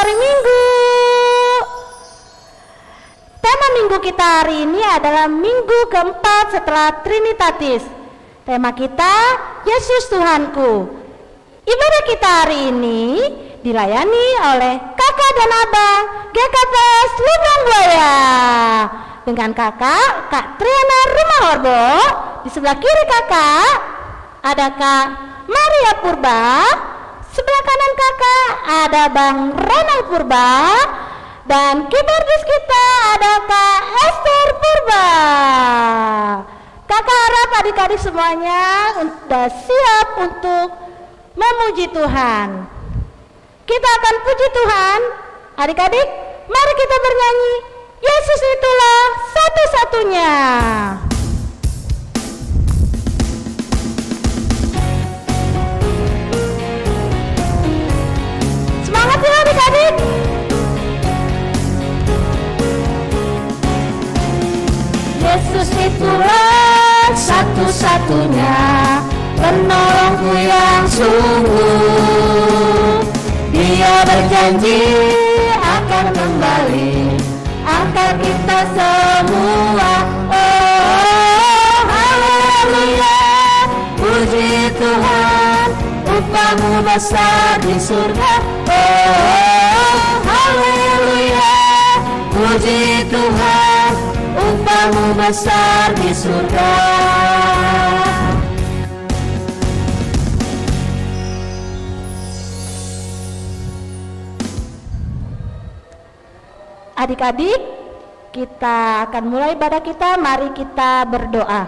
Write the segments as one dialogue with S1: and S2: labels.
S1: hari Minggu. Tema minggu kita hari ini adalah minggu keempat setelah Trinitatis. Tema kita, Yesus Tuhanku. Ibadah kita hari ini dilayani oleh kakak dan abang GKPS Lubang Buaya. Dengan kakak, Kak Triana Rumah Orbo. Di sebelah kiri kakak ada Kak Maria Purba. Sebelah kanan kakak ada Bang Ronald Purba. Dan keyboardis kita ada Kak Esther Purba. Kakak harap adik-adik semuanya sudah siap untuk memuji Tuhan. Kita akan puji Tuhan. Adik-adik, mari kita bernyanyi, Yesus itulah satu-satunya. Semangat ya adik-adik. Yesus itulah satu-satunya penolongku yang sungguh. Dia berjanji akan kembali angkat kita semua. Oh, haleluya, puji Tuhan, upahmu besar di surga. Oh, haleluya, puji Tuhan, upahmu besar di surga. Adik-adik, kita akan mulai ibadah kita. Mari kita berdoa.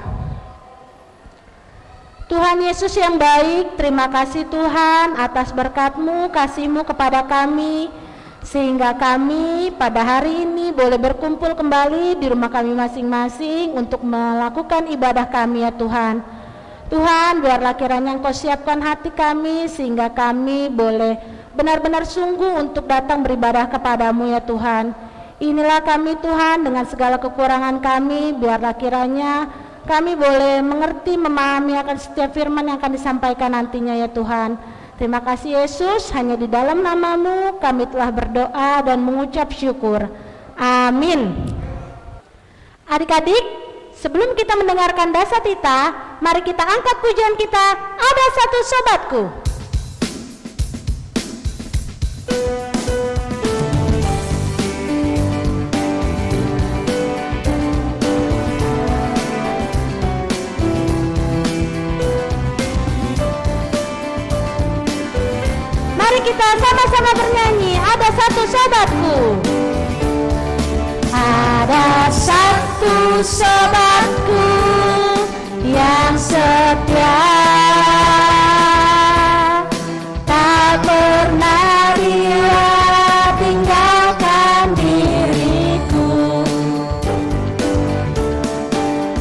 S1: Tuhan Yesus yang baik, terima kasih Tuhan atas berkat-Mu, kasih-Mu kepada kami, sehingga kami pada hari ini boleh berkumpul kembali di rumah kami masing-masing untuk melakukan ibadah kami ya Tuhan. Tuhan, biarlah kiranya Engkau siapkan hati kami sehingga kami boleh benar-benar sungguh untuk datang beribadah kepadamu ya Tuhan. Inilah kami Tuhan dengan segala kekurangan kami, biarlah kiranya kami boleh mengerti, memahami akan setiap firman yang akan disampaikan nantinya ya Tuhan. Terima kasih Yesus, hanya di dalam nama-Mu kami telah berdoa dan mengucap syukur. Amin. Adik-adik, sebelum kita mendengarkan Dasatita, mari kita angkat pujian kita, Ada Satu Sobatku. Kita sama-sama bernyanyi, ada satu sobatku. Ada satu sobatku yang setia, tak pernah dia tinggalkan diriku.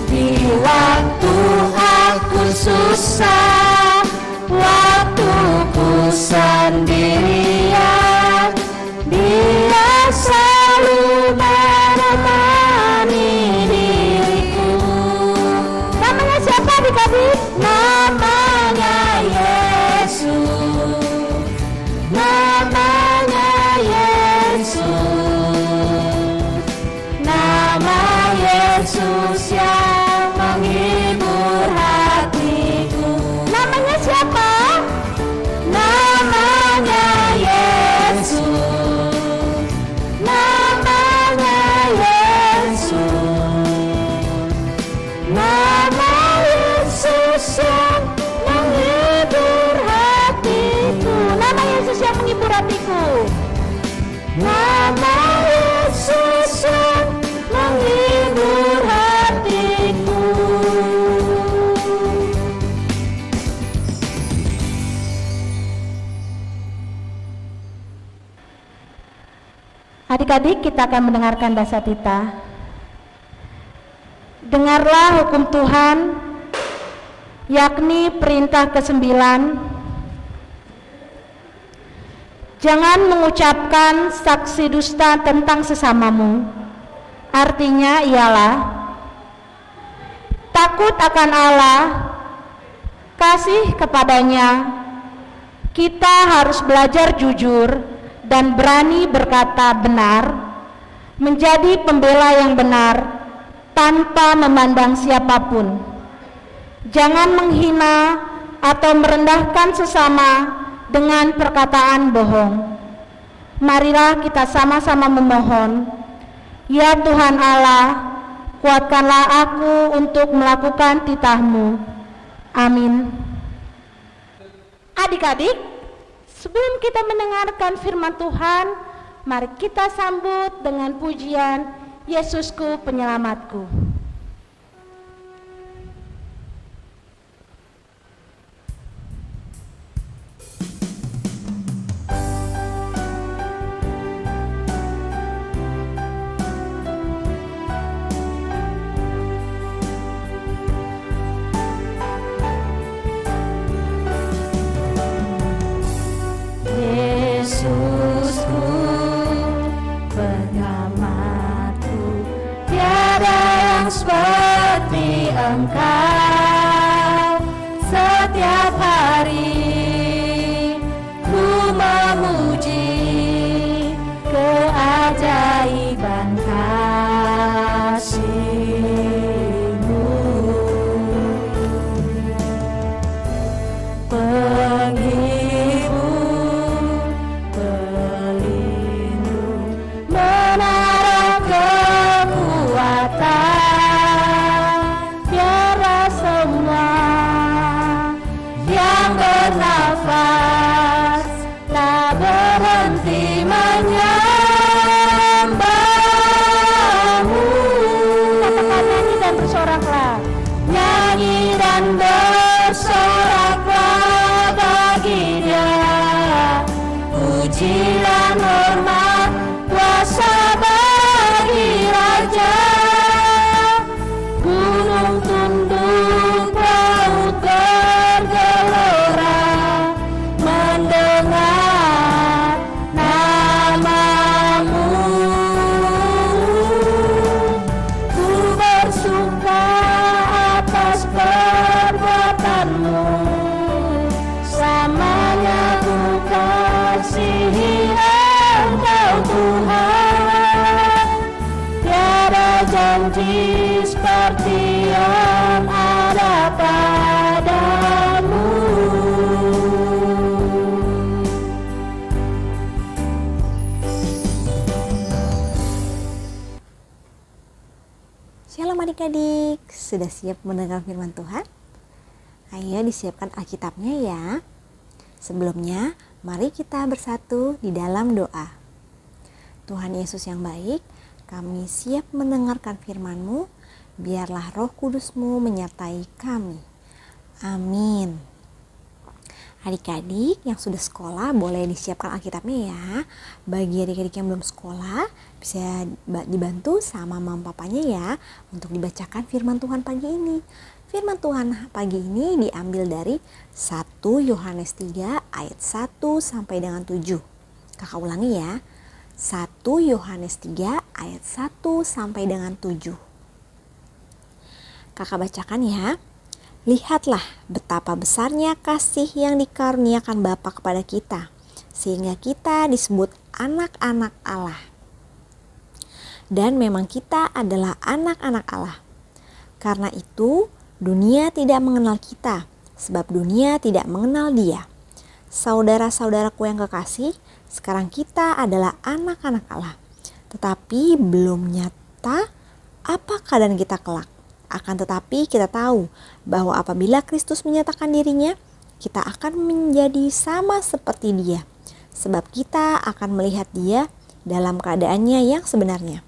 S1: Di waktu aku susah, waktuku sendirian, Dia selalu menemani diriku. Namanya siapa adik-adik? Namanya Yesus. Namanya Yesus. Nama Yesus yang menghibur hatiku. Namanya siapa? Namanya Yesus, namanya Yesus, nama Yesus yang menghibur hatiku. Nama Yesus yang menghibur hatiku. Nama Yesus yang menghibur hatiku. Adik-adik, kita akan mendengarkan Dasatita. Dengarlah hukum Tuhan, yakni perintah ke-9. Jangan mengucapkan saksi dusta tentang sesamamu. Artinya ialah takut akan Allah, kasih kepadanya. Kita harus belajar jujur dan berani berkata benar, menjadi pembela yang benar tanpa memandang siapapun. Jangan menghina atau merendahkan sesama dengan perkataan bohong. Marilah kita sama-sama memohon, ya Tuhan Allah, kuatkanlah aku untuk melakukan titah-Mu. Amin. Adik-adik, sebelum kita mendengarkan firman Tuhan, mari kita sambut dengan pujian Yesusku Penyelamatku.
S2: Yesusku, penyelamatku, tiada yang seperti Engkau. Setiap hari ku memuji keajaiban kasih-Mu. Penghibur, pelindung, menara kekuatan, biarlah semua yang bernafas tak berhenti menyembah-Mu.
S1: Katakan nyanyi dan bersoraklah.
S2: Nyanyi dan bersoraklah bagi Dia, puji dan hormat kuasa bagi Raja. Gunung tunduk, laut bergelora, mendengar nama-Mu. Ku bersuka atas perbuatan-Mu, selamanya ku kasihi Engkau Tuhan. Tiada janji seperti yang ada padamu.
S3: Shalom adik-adik, sudah siap mendengar firman Tuhan? Ayo disiapkan Alkitabnya ya. Sebelumnya, mari kita bersatu di dalam doa. Tuhan Yesus yang baik, kami siap mendengarkan firman-Mu, biarlah Roh Kudus-Mu menyertai kami. Amin. Adik-adik yang sudah sekolah boleh disiapkan Alkitabnya ya. Bagi adik-adik yang belum sekolah, bisa dibantu sama mama papanya ya untuk dibacakan firman Tuhan pagi ini. Firman Tuhan pagi ini diambil dari 1 Yohanes 3 ayat 1 sampai dengan 7. Kakak ulangi ya. 1 Yohanes 3 ayat 1 sampai dengan 7. Kakak bacakan ya. Lihatlah betapa besarnya kasih yang dikaruniakan Bapa kepada kita, sehingga kita disebut anak-anak Allah. Dan memang kita adalah anak-anak Allah. Karena itu, dunia tidak mengenal kita, sebab dunia tidak mengenal Dia. Saudara-saudaraku yang kekasih, sekarang kita adalah anak-anak Allah. Tetapi belum nyata apa keadaan kita kelak. Akan tetapi kita tahu bahwa apabila Kristus menyatakan dirinya, kita akan menjadi sama seperti Dia. Sebab kita akan melihat Dia dalam keadaannya yang sebenarnya.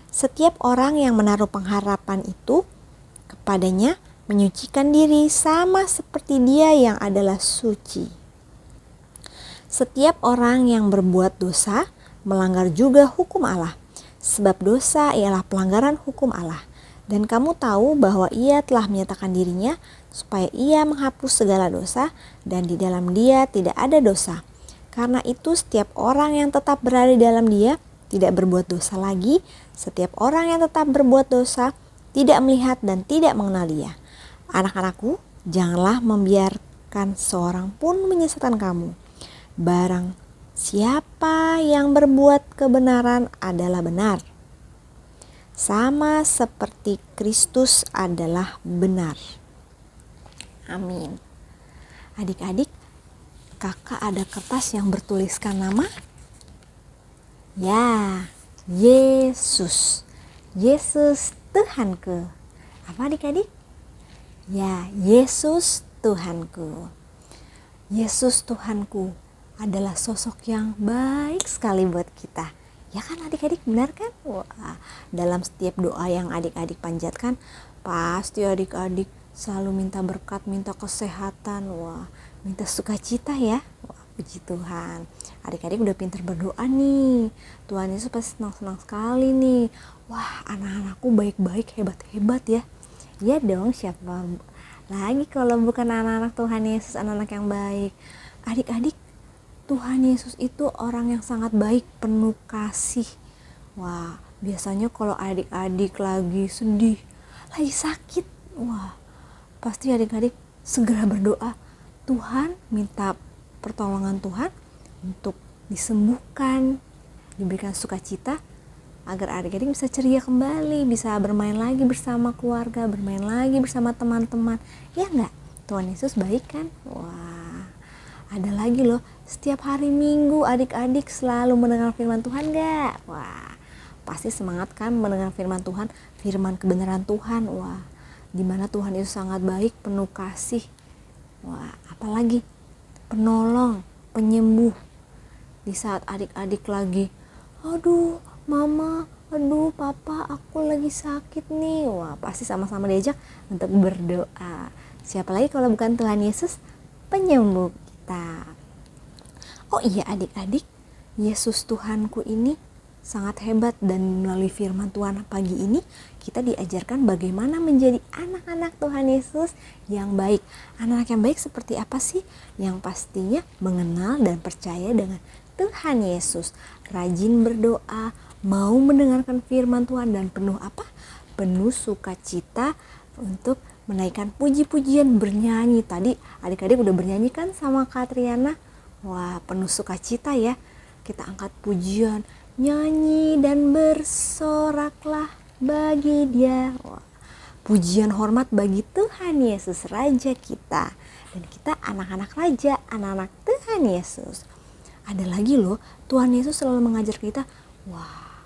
S3: Setiap orang yang menaruh pengharapan itu kepadanya menyucikan diri sama seperti Dia yang adalah suci. Setiap orang yang berbuat dosa melanggar juga hukum Allah, sebab dosa ialah pelanggaran hukum Allah. Dan kamu tahu bahwa Ia telah menyatakan dirinya supaya Ia menghapus segala dosa, dan di dalam Dia tidak ada dosa. Karena itu setiap orang yang tetap berada di dalam Dia tidak berbuat dosa lagi. Setiap orang yang tetap berbuat dosa tidak melihat dan tidak mengenal Dia. Anak-anakku, janganlah membiarkan seorang pun menyesatkan kamu. Barang Siapa yang berbuat kebenaran adalah benar, sama seperti Kristus adalah benar. Amin. Adik-adik, kakak ada kertas yang bertuliskan nama? Ya, Yesus. Yesus Tuhanku. Apa adik-adik? Ya, Yesus Tuhanku. Yesus Tuhanku adalah sosok yang baik sekali buat kita. Ya kan adik-adik, benar kan? Wah, dalam setiap doa yang adik-adik panjatkan, pasti adik-adik selalu minta berkat, minta kesehatan, wah, minta sukacita ya. Wah, puji Tuhan. Adik-adik udah pintar berdoa nih. Tuhan Yesus pasti senang-senang sekali nih. Wah, anak-anakku baik-baik, hebat-hebat ya. Ya dong, siapa lagi kalau bukan anak-anak Tuhan Yesus, anak-anak yang baik. Adik-adik, Tuhan Yesus itu orang yang sangat baik, penuh kasih. Wah, biasanya kalau adik-adik lagi sedih, lagi sakit, wah, pasti adik-adik segera berdoa. Tuhan, minta pertolongan Tuhan untuk disembuhkan, diberikan sukacita, agar adik-adik bisa ceria kembali, bisa bermain lagi bersama keluarga, bermain lagi bersama teman-teman. Ya enggak? Tuhan Yesus baik kan? Wah, ada lagi loh, setiap hari Minggu adik-adik selalu mendengar firman Tuhan enggak? Wah, pasti semangat kan mendengar firman Tuhan, firman kebenaran Tuhan. Wah, dimana Tuhan Yesus sangat baik, penuh kasih. Wah, apalagi penolong, penyembuh. Di saat adik-adik lagi, aduh mama, aduh papa, aku lagi sakit nih. Wah, pasti sama-sama diajak untuk berdoa. Siapa lagi kalau bukan Tuhan Yesus, penyembuh kita. Oh iya adik-adik, Yesus Tuhanku ini sangat hebat, dan melalui firman Tuhan pagi ini kita diajarkan bagaimana menjadi anak-anak Tuhan Yesus yang baik. Anak-anak yang baik seperti apa sih? Yang pastinya mengenal dan percaya dengan Tuhan Yesus, rajin berdoa, mau mendengarkan firman Tuhan, dan penuh apa? Penuh sukacita untuk menaikkan puji-pujian, bernyanyi. Tadi adik-adik udah bernyanyi kan sama Kak Triana? Wah, penuh sukacita ya. Kita angkat pujian, nyanyi dan bersoraklah bagi Dia. Wah, pujian hormat bagi Tuhan Yesus, Raja kita. Dan kita anak-anak Raja, anak-anak Tuhan Yesus. Ada lagi loh, Tuhan Yesus selalu mengajar kita, wah,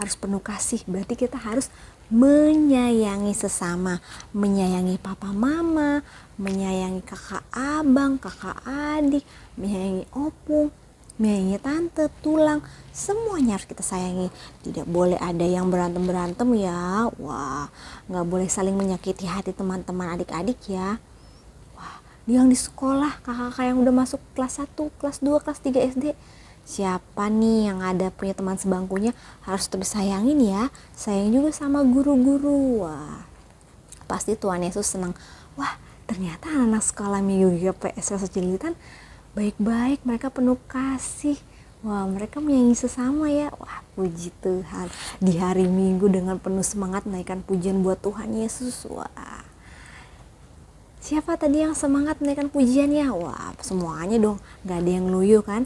S3: harus penuh kasih. Berarti kita harus menyayangi sesama, menyayangi papa mama, menyayangi kakak abang, kakak adik, menyayangi opung, menyayangi tante, tulang, semuanya harus kita sayangi. Tidak boleh ada yang berantem-berantem ya. Wah, gak boleh saling menyakiti hati teman-teman adik-adik ya. Wah, yang di sekolah, kakak-kakak yang udah masuk kelas 1, kelas 2, kelas 3 SD, siapa nih yang ada punya teman sebangkunya, harus tetap sayangin ya. Sayang juga sama guru-guru. Wah, pasti Tuhan Yesus senang. Wah, ternyata anak sekolah Minggu GPS Rasa Cililitan baik-baik, mereka penuh kasih. Wah, mereka menyayangi sesama ya. Wah, puji Tuhan. Di hari Minggu dengan penuh semangat menaikkan pujian buat Tuhan Yesus. Wah, siapa tadi yang semangat menaikkan pujiannya? Wah, semuanya dong, gak ada yang loyo kan.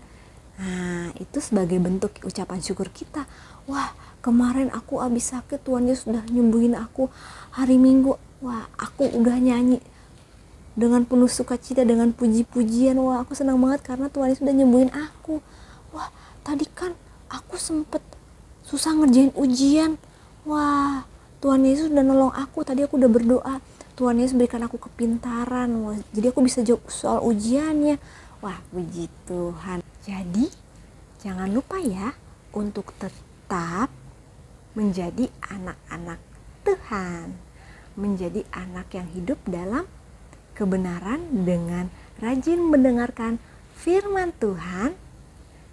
S3: Nah, itu sebagai bentuk ucapan syukur kita. Wah, kemarin aku habis sakit, Tuhan Yesus sudah nyembuhin aku. Hari Minggu, wah, aku udah nyanyi dengan penuh sukacita, dengan puji-pujian. Wah, aku senang banget karena Tuhan Yesus sudah nyembuhin aku. Wah, tadi kan aku sempet susah ngerjain ujian. Wah, Tuhan Yesus udah nolong aku. Tadi aku udah berdoa, Tuhan Yesus berikan aku kepintaran. Wah, jadi aku bisa jawab soal ujiannya. Wah, puji Tuhan. Jadi, jangan lupa ya untuk tetap menjadi anak-anak Tuhan. Menjadi anak yang hidup dalam kebenaran dengan rajin mendengarkan firman Tuhan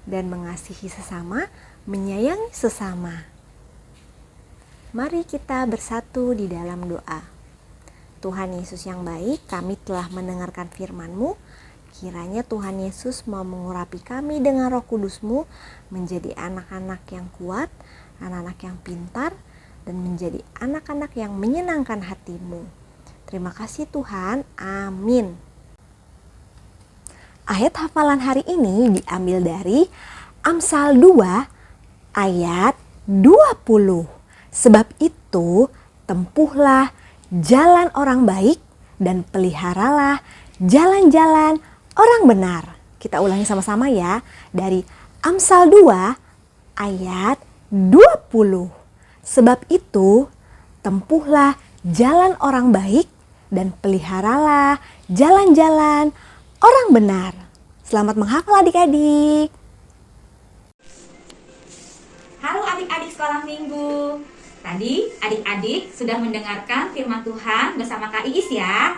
S3: dan mengasihi sesama, menyayangi sesama. Mari kita bersatu di dalam doa. Tuhan Yesus yang baik, kami telah mendengarkan firman-Mu. Kiranya Tuhan Yesus mau mengurapi kami dengan Roh Kudus-Mu, menjadi anak-anak yang kuat, anak-anak yang pintar, dan menjadi anak-anak yang menyenangkan hati-Mu. Terima kasih Tuhan, amin. Ayat hafalan hari ini diambil dari Amsal 2 ayat 20. Sebab itu tempuhlah jalan orang baik dan peliharalah jalan-jalan orang benar. Kita ulangi sama-sama ya, dari Amsal 2 ayat 20. Sebab itu tempuhlah jalan orang baik dan peliharalah jalan-jalan orang benar. Selamat menghafal adik-adik.
S4: Halo adik-adik sekolah minggu. Tadi adik-adik sudah mendengarkan firman Tuhan bersama Kak Iis ya.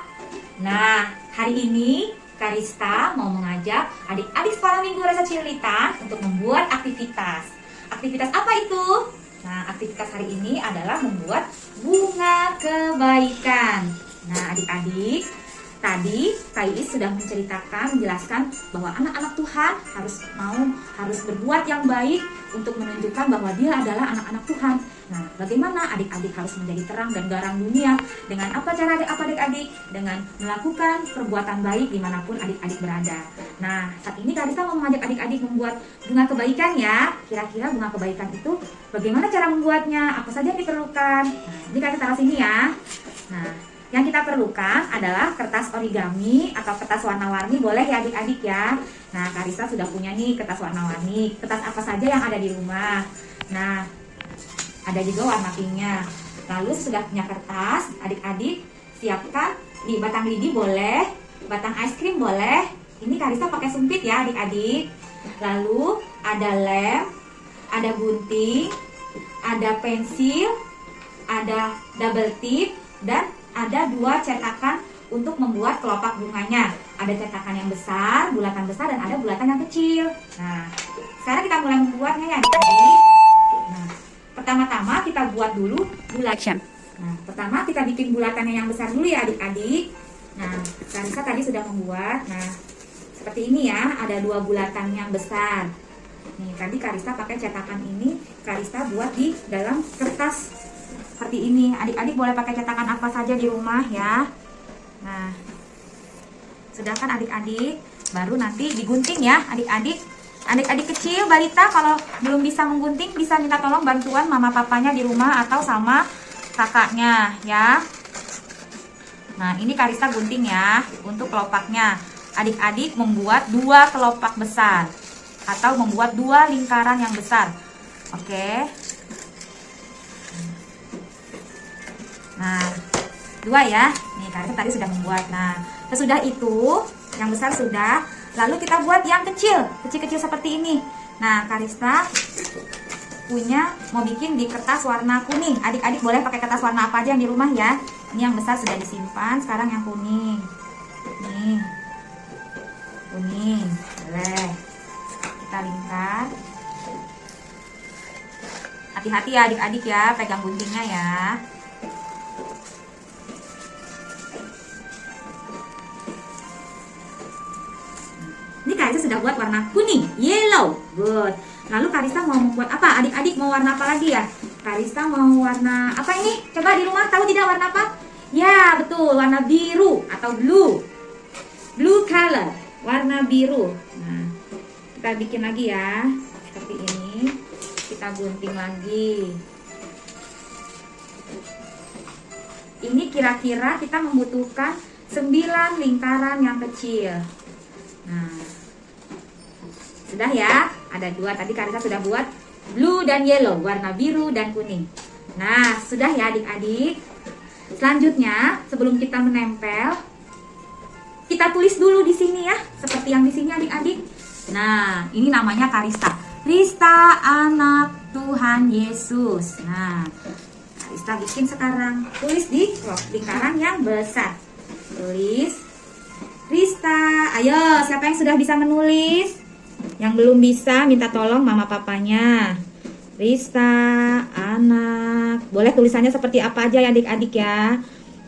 S4: Nah, hari ini Karista mau mengajak adik-adik sekolah minggu Rasa Cilita untuk membuat aktivitas. Aktivitas apa itu? Nah, aktivitas hari ini adalah membuat bunga kebaikan. Nah, adik-adik, tadi Kak Iis sudah menjelaskan bahwa anak-anak Tuhan harus berbuat yang baik untuk menunjukkan bahwa dia adalah anak-anak Tuhan. Nah, bagaimana adik-adik harus menjadi terang dan garam dunia? Dengan apa cara adik-adik? Dengan melakukan perbuatan baik dimanapun adik-adik berada. Nah, saat ini Karista mau mengajak adik-adik membuat bunga kebaikan ya. Kira-kira bunga kebaikan itu bagaimana cara membuatnya? Apa saja yang diperlukan? Nah, ini Karista taruh sini ya. Nah, yang kita perlukan adalah kertas origami atau kertas warna-warni, boleh ya adik-adik ya. Nah, Karista sudah punya nih kertas warna-warni. Kertas apa saja yang ada di rumah. Nah, ada juga warna pinknya. Lalu sudah punya kertas, adik-adik siapkan di batang lidi boleh, batang es krim boleh. Ini Karista pakai sumpit ya adik-adik. Lalu ada lem, ada gunting, ada pensil, ada double tip, dan ada 2 cetakan untuk membuat kelopak bunganya. Ada cetakan yang besar, bulatan besar, dan ada bulatan yang kecil. Nah, sekarang kita mulai membuatnya ya adik-adik. Nah, pertama-tama kita buat dulu bulatan. Nah, pertama kita bikin bulatannya yang besar dulu ya adik-adik. Nah, Karista tadi sudah membuat. Nah, seperti ini ya, ada 2 bulatan yang besar. Nih, tadi Karista pakai cetakan ini, Karista buat di dalam kertas seperti ini. Adik-adik boleh pakai cetakan apa saja di rumah ya. Nah, sedangkan adik-adik baru nanti digunting ya adik-adik. Adik-adik kecil, balita, kalau belum bisa menggunting bisa minta tolong bantuan mama papanya di rumah atau sama kakaknya ya. Nah, ini Karista gunting ya untuk kelopaknya. Adik-adik membuat 2 kelopak besar atau membuat 2 lingkaran yang besar. Oke. Nah, 2 ya. Nih, Karista tadi sudah membuat. Nah, sesudah itu yang besar sudah. Lalu kita buat yang kecil, kecil-kecil seperti ini. Nah, Karista mau bikin di kertas warna kuning. Adik-adik boleh pakai kertas warna apa aja yang di rumah ya. Ini yang besar sudah disimpan, sekarang yang kuning. Nih, kuning, boleh. Kita lingkar. Hati-hati ya adik-adik ya, pegang guntingnya ya. Ini Karista sudah buat warna kuning, yellow, good. Lalu Karista mau membuat apa? Adik-adik mau warna apa lagi ya? Karista mau warna apa ini? Coba di rumah tahu tidak warna apa? Ya, betul, warna biru atau blue. Blue color, warna biru. Nah, kita bikin lagi ya, seperti ini. Kita gunting lagi. Ini kira-kira kita membutuhkan 9 lingkaran yang kecil. Nah, sudah ya, ada 2 tadi Karista sudah buat blue dan yellow, warna biru dan kuning. Nah, sudah ya adik-adik. Selanjutnya, sebelum kita menempel, kita tulis dulu di sini ya, seperti yang di sini adik-adik. Nah, ini namanya Karista. Karista anak Tuhan Yesus. Nah, Karista bikin sekarang, tulis di lingkaran yang besar. Tulis Karista, ayo siapa yang sudah bisa menulis? Yang belum bisa minta tolong mama papanya. Karista, anak. Boleh tulisannya seperti apa aja ya adik-adik ya.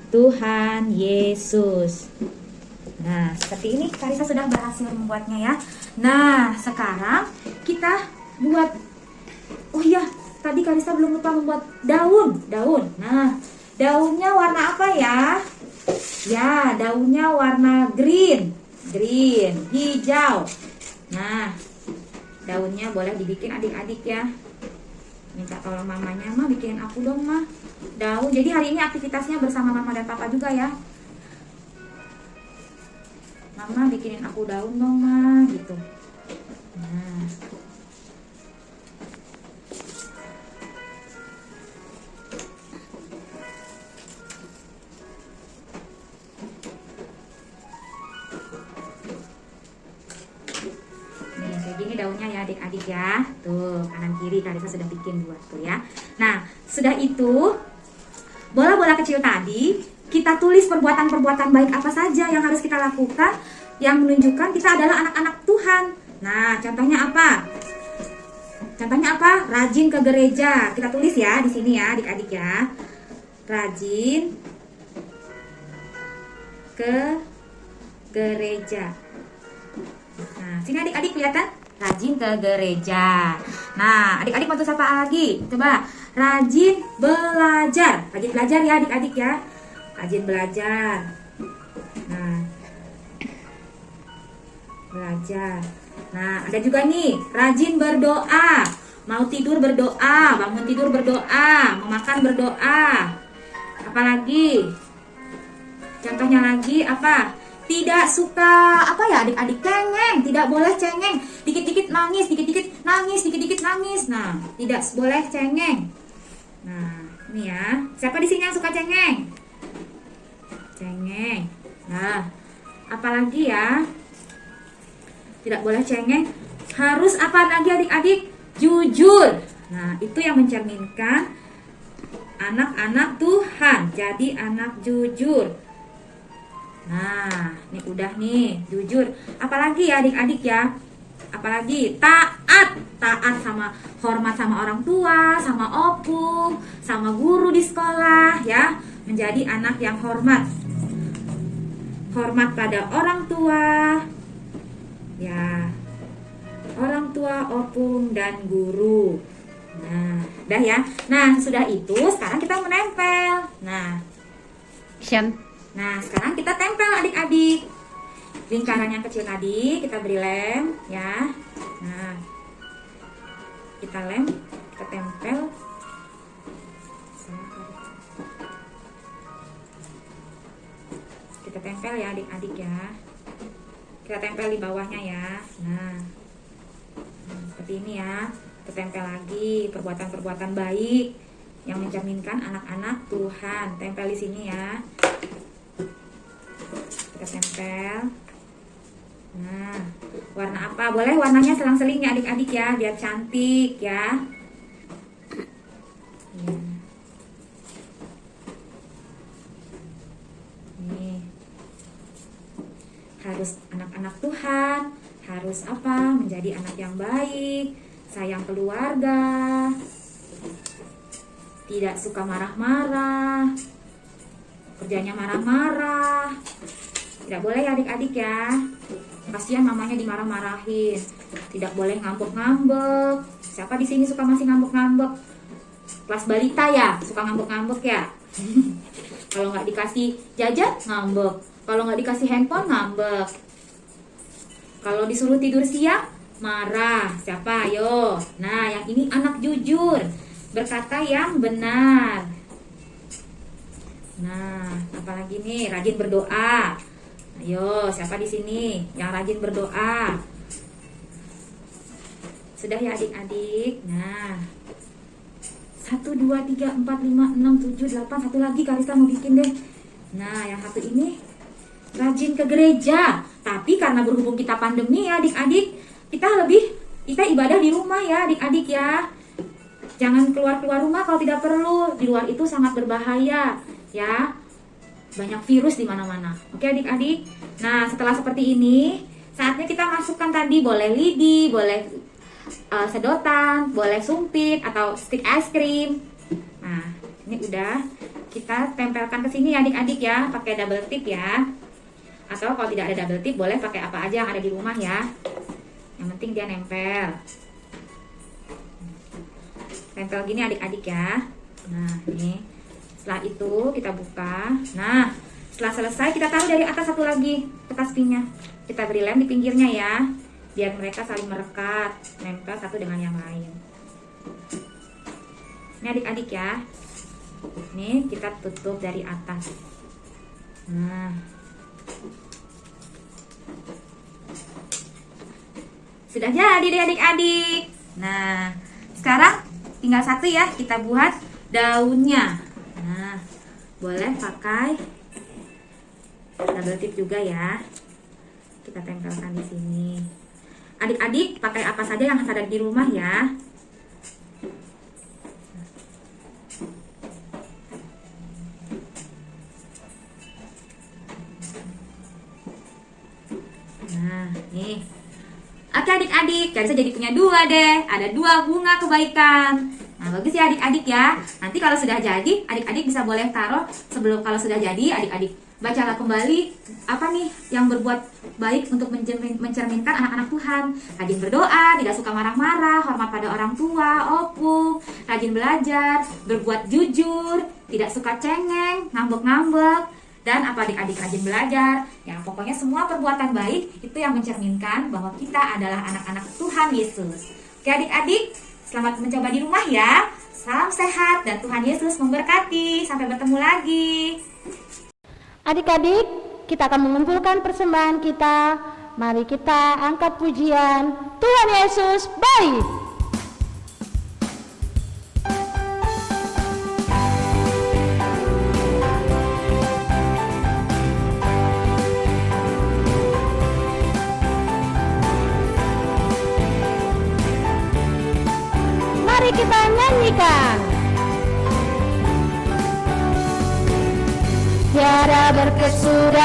S4: Tuhan Yesus. Nah, seperti ini Karista sudah berhasil membuatnya ya. Nah, sekarang kita buat. Oh iya, tadi Karista belum lupa membuat daun. Nah, daunnya warna apa ya? Ya, daunnya warna green. green, hijau. Nah, daunnya boleh dibikin adik-adik ya. Minta tolong mamanya, "Ma, bikinin aku dong, Ma, daun." Jadi hari ini aktivitasnya bersama mama dan papa juga ya. "Mama, bikinin aku daun dong, Ma," gitu. Nah, nih kayak gini daunnya ya adik-adik ya. Tuh, kanan kiri Karissa sudah bikin buat tuh ya. Nah, sudah itu bola-bola kecil tadi kita tulis perbuatan-perbuatan baik apa saja yang harus kita lakukan yang menunjukkan kita adalah anak-anak Tuhan. Nah, contohnya apa? Contohnya apa? Rajin ke gereja. Kita tulis ya di sini ya, adik-adik ya. Rajin ke gereja. Nah, sini adik-adik kelihatan? Rajin ke gereja. Nah, adik-adik bantu siapa lagi? Coba. Rajin belajar. Rajin belajar ya adik-adik ya. Rajin belajar. Nah, belajar. Nah, ada juga nih, rajin berdoa. Mau tidur berdoa, bangun tidur berdoa, mau makan berdoa. Apalagi? Contohnya lagi apa? Tidak suka apa ya adik-adik? Cengeng. Tidak boleh cengeng. Dikit-dikit nangis, dikit-dikit nangis, dikit-dikit nangis. Nah, tidak boleh cengeng. Nah, ini ya. Siapa di sini yang suka cengeng? Cengeng. Nah, apalagi ya? Tidak boleh cengeng. Harus apa lagi adik-adik? Jujur. Nah, itu yang mencerminkan anak-anak Tuhan. Jadi anak jujur. Nah, ini udah nih, jujur. Apalagi ya adik-adik ya? Apalagi taat. Taat sama hormat sama orang tua, sama opung, sama guru di sekolah ya. Menjadi anak yang hormat. Hormat pada orang tua. Ya, orang tua, opung, dan guru. Nah, udah ya. Nah, sudah itu sekarang kita menempel. Nah, sekarang kita tempel adik-adik. Lingkaran yang kecil tadi kita beri lem ya. Nah, kita lem, kita tempel. Kita tempel ya adik-adik ya. Kita tempel di bawahnya ya. Nah, seperti ini ya. Kita tempel lagi perbuatan-perbuatan baik yang mencerminkan anak-anak Tuhan. Tempel di sini ya. Kita tempel. Nah, warna apa? Boleh warnanya selang-seling ya adik-adik ya, biar cantik ya. Nih. Harus anak-anak Tuhan, harus apa? Menjadi anak yang baik, sayang keluarga, tidak suka marah-marah, kerjanya marah-marah. Tidak boleh ya adik-adik ya. Kasihan mamanya dimarah-marahin. Tidak boleh ngambek-ngambek. Siapa di sini suka masih ngambek-ngambek? Kelas balita ya, suka ngambek-ngambek ya. Kalau nggak dikasih jajan ngambek. Kalau nggak dikasih handphone ngambek. Kalau disuruh tidur siang marah. Siapa? Ayo. Nah, yang ini anak jujur, berkata yang benar. Nah, apalagi nih? Rajin berdoa. Ayo, siapa di sini yang rajin berdoa? Sudah ya adik-adik. Nah, 1, 2, 3, 4, 5, 6, 7, 8. Satu lagi Karissa mau bikin deh. Nah, yang satu ini rajin ke gereja. Tapi karena berhubung kita pandemi ya adik-adik, kita ibadah di rumah ya adik-adik ya. Jangan keluar-keluar rumah kalau tidak perlu. Di luar itu sangat berbahaya ya. Banyak virus di mana-mana. Oke adik-adik. Nah, setelah seperti ini, saatnya kita masukkan tadi boleh lidi, boleh sedotan, boleh sumpit atau stick es krim. Nah, ini udah kita tempelkan ke sini adik-adik ya, pakai double tip ya. Atau kalau tidak ada double tip boleh pakai apa aja yang ada di rumah ya. Yang penting dia nempel. Tempel gini adik-adik ya. Nah, ini. Setelah itu kita buka. Nah, Setelah selesai kita taruh dari atas satu lagi kertas pinnya. Kita beri lem di pinggirnya ya, biar mereka saling merekat, nempel satu dengan yang lain. Ini adik-adik ya. Nih kita tutup dari atas. Nah, sudah jadi deh adik-adik. Nah, sekarang tinggal satu ya, kita buat daunnya. Nah, boleh pakai double tip juga ya. Kita tempelkan di sini. Adik-adik pakai apa saja yang ada di rumah ya. Nah, nih. Oke adik-adik, Karisa jadi punya dua deh. Ada dua bunga kebaikan. Nah, bagus ya adik-adik ya. Nanti kalau sudah jadi, adik-adik bisa boleh taruh sebelum kalau sudah jadi, adik-adik bacalah kembali apa nih yang berbuat baik untuk mencerminkan anak-anak Tuhan. Rajin berdoa, tidak suka marah-marah, hormat pada orang tua, opung, rajin belajar, berbuat jujur, tidak suka cengeng, ngambek-ngambek. Dan apa adik-adik rajin belajar. Ya pokoknya semua perbuatan baik itu yang mencerminkan bahwa kita adalah anak-anak Tuhan Yesus. Oke adik-adik, selamat mencoba di rumah ya. Salam sehat dan Tuhan Yesus memberkati. Sampai bertemu lagi.
S1: Adik-adik, kita akan mengumpulkan persembahan kita. Mari kita angkat pujian. Tuhan Yesus baik. Mari kita nyanyikan. Tiada berkesudahan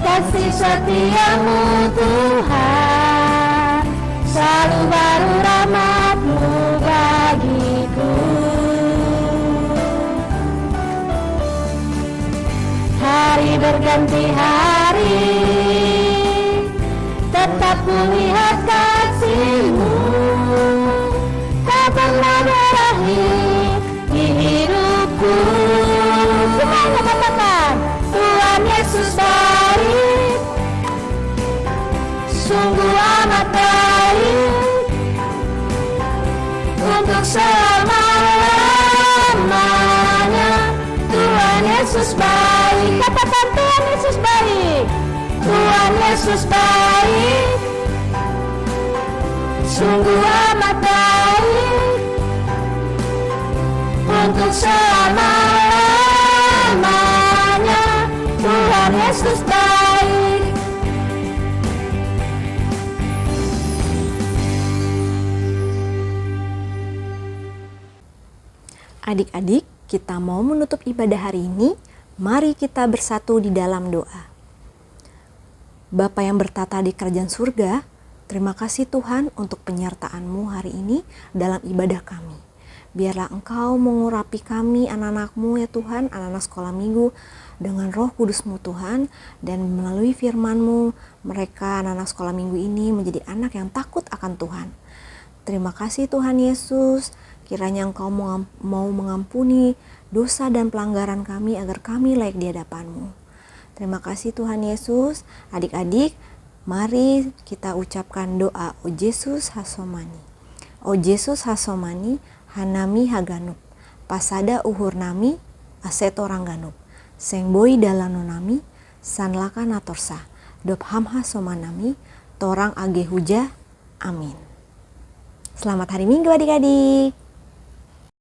S1: kasih setiamu Tuhan, selalu baru rahmat-Mu bagiku. Hari berganti hari, tetap kulihat kasih-Mu, tak pernah berakhir di hidupku. Semuanya katakan, Tuhan Yesus baik, sungguh amat baik, untuk selama-lamanya. Tuhan Yesus baik, katakan Tuhan Yesus baik, Tuhan Yesus baik, sungguh amat baik, untuk selama-lamanya. Tuhan Yesus baik.
S3: Adik-adik, kita mau menutup ibadah hari ini. Mari kita bersatu di dalam doa. Bapa yang bertata di kerajaan surga, terima kasih Tuhan untuk penyertaan-Mu hari ini dalam ibadah kami. Biarlah Engkau mengurapi kami, anak-anak-Mu ya Tuhan, anak-anak sekolah minggu, dengan roh kudus-Mu Tuhan, dan melalui firman-Mu, mereka anak-anak sekolah minggu ini menjadi anak yang takut akan Tuhan. Terima kasih Tuhan Yesus, kiranya Engkau mau mengampuni dosa dan pelanggaran kami agar kami layak di hadapan-Mu. Terima kasih Tuhan Yesus. Adik-adik, mari kita ucapkan doa O Yesus Hasomani. O Yesus Hasomani, Hanami Haganuk, Pasada Uhur Nami, Aseto Rangganuk, Sengboi Dalanonami, Sanlaka Natorsa, Dop Hamha Somanami, Torang Age Huja. Amin. Selamat hari Minggu adik-adik.